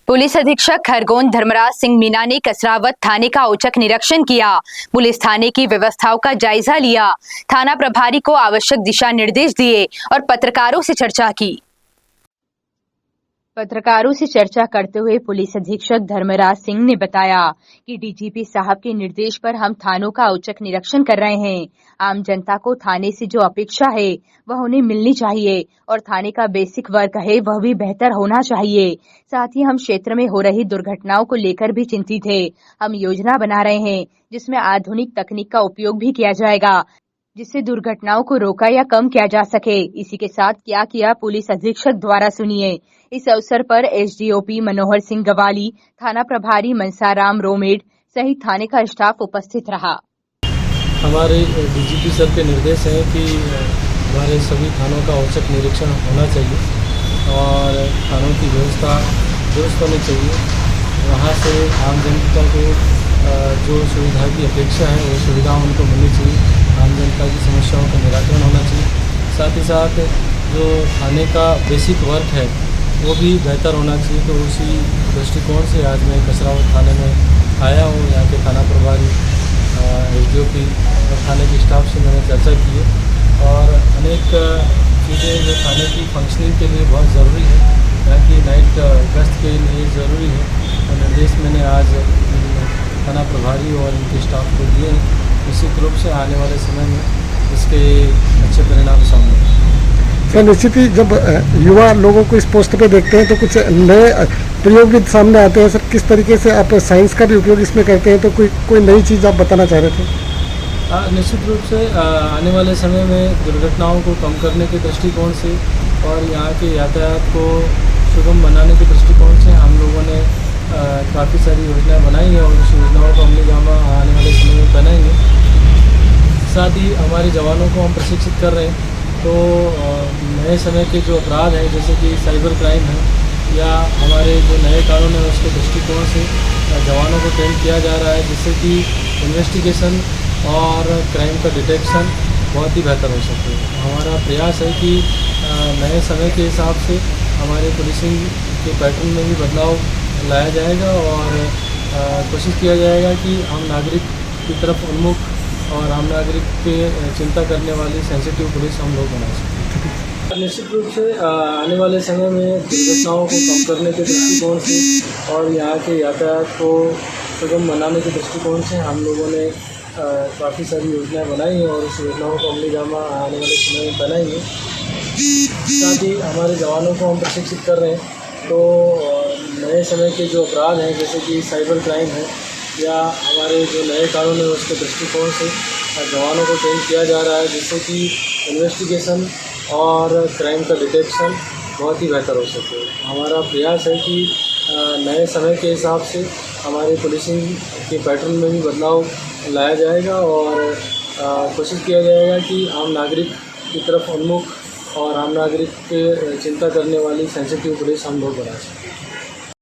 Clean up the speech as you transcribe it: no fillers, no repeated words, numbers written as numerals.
Police अधीक्षक खरगोन धर्मराज सिंह मीना ने कसरावत थाने का औचक निरीक्षण किया। पुलिस थाने की व्यवस्थाओं का जायजा लिया। थाना प्रभारी को आवश्यक दिशा निर्देश दिए और पत्रकारों से चर्चा की। पत्रकारों से चर्चा करते हुए पुलिस अधीक्षक धर्मराज सिंह ने बताया कि डीजीपी साहब के निर्देश पर हम थानों का औचक निरीक्षण कर रहे हैं। आम जनता को थाने से जो अपेक्षा है वह उन्हें मिलनी चाहिए और थाने का बेसिक वर्क है वह भी बेहतर होना चाहिए। साथ ही हम क्षेत्र में हो रही दुर्घटनाओं को लेकर भी चिंतित है। हम योजना बना रहे हैं जिसमें आधुनिक तकनीक का उपयोग भी किया जाएगा जिससे दुर्घटनाओं को रोका या कम किया जा सके। इसी के साथ क्या किया पुलिस अधीक्षक द्वारा सुनिए। इस अवसर पर एसडीओपी मनोहर सिंह गवाली, थाना प्रभारी मनसाराम रोमेड सहित थाने का स्टाफ उपस्थित रहा। हमारे डीजीपी सर के निर्देश हैं कि हमारे सभी थानों का औचक निरीक्षण होना चाहिए और थानों की व्यवस्था दुरुस्त होनी चाहिए। वहाँ से आम जनता को जो सुविधा की अपेक्षा है वो सुविधा उनको मिलनी चाहिए। आम जनता की समस्याओं का निराकरण होना चाहिए। साथ ही साथ जो थाने का बेसिक वर्क है वो भी बेहतर होना चाहिए। तो उसी दृष्टिकोण से आज मैं कसरावत थाने में आया हूँ। यहाँ के थाना प्रभारी एसडीओपी और थाने के स्टाफ से मैंने चर्चा की है और अनेक चीज़ें जो थाने की फंक्शनिंग के लिए बहुत ज़रूरी है, यहाँ की नाइट गश्त के लिए ज़रूरी है। और निर्देश मैंने आज थाना प्रभारी और इनके स्टाफ को दिए हैं। निश्चित रूप से आने वाले समय में इसके अच्छे परिणाम सामने आएंगे। सर, निश्चित ही जब युवा लोगों को इस पोस्ट पे देखते हैं तो कुछ नए प्रयोग भी सामने आते हैं। सर, किस तरीके से आप साइंस का भी उपयोग इसमें करते हैं, तो कोई नई चीज़ आप बताना चाह रहे थे? निश्चित रूप से आने वाले समय में दुर्घटनाओं को कम करने के दृष्टिकोण से और यहाँ के यातायात को सुगम बनाने के दृष्टिकोण से हम लोगों ने काफ़ी सारी योजनाएं बनाई हैं और उस योजनाओं को अमली जामा आने वाले समय में पहनाएंगे। साथ ही हमारे जवानों को हम प्रशिक्षित कर रहे हैं। तो नए समय के जो अपराध हैं जैसे कि साइबर क्राइम है या हमारे जो नए कानून है उसके दृष्टिकोण से जवानों को ट्रेन किया जा रहा है जिससे कि इन्वेस्टिगेशन और क्राइम का डिटेक्शन बहुत ही बेहतर हो सके। हमारा प्रयास है कि नए समय के हिसाब से हमारे पुलिसिंग के पैटर्न में भी बदलाव लाया जाएगा और कोशिश किया जाएगा कि आम नागरिक की तरफ उन्मुख और आम नागरिक के चिंता करने वाली सेंसिटिव पुलिस हम लोग बना सकते हैं। निश्चित रूप से आने वाले समय में दुर्घटनाओं को कम करने के दृष्टिकोण से और यहाँ के यातायात को सुगम बनाने के दृष्टिकोण से हम लोगों ने काफ़ी सारी योजनाएं बनाई हैं और उस योजनाओं को अमली जामा आने वाले समय में बनाएंगे। साथ ही हमारे जवानों को हम प्रशिक्षित कर रहे हैं। तो नए समय के जो अपराध हैं जैसे कि साइबर क्राइम है या हमारे जो नए कानून है उसके दृष्टिकोण से जवानों को ट्रेन किया जा रहा है जिससे कि इन्वेस्टिगेशन और क्राइम का डिटेक्शन बहुत ही बेहतर हो सके। हमारा प्रयास है कि नए समय के हिसाब से हमारे पुलिसिंग के पैटर्न में भी बदलाव लाया जाएगा और कोशिश किया जाएगा कि आम नागरिक की तरफ उन्मुख और आम नागरिक के चिंता करने वाली सेंसिटिव पुलिस हम लोग बना सकें।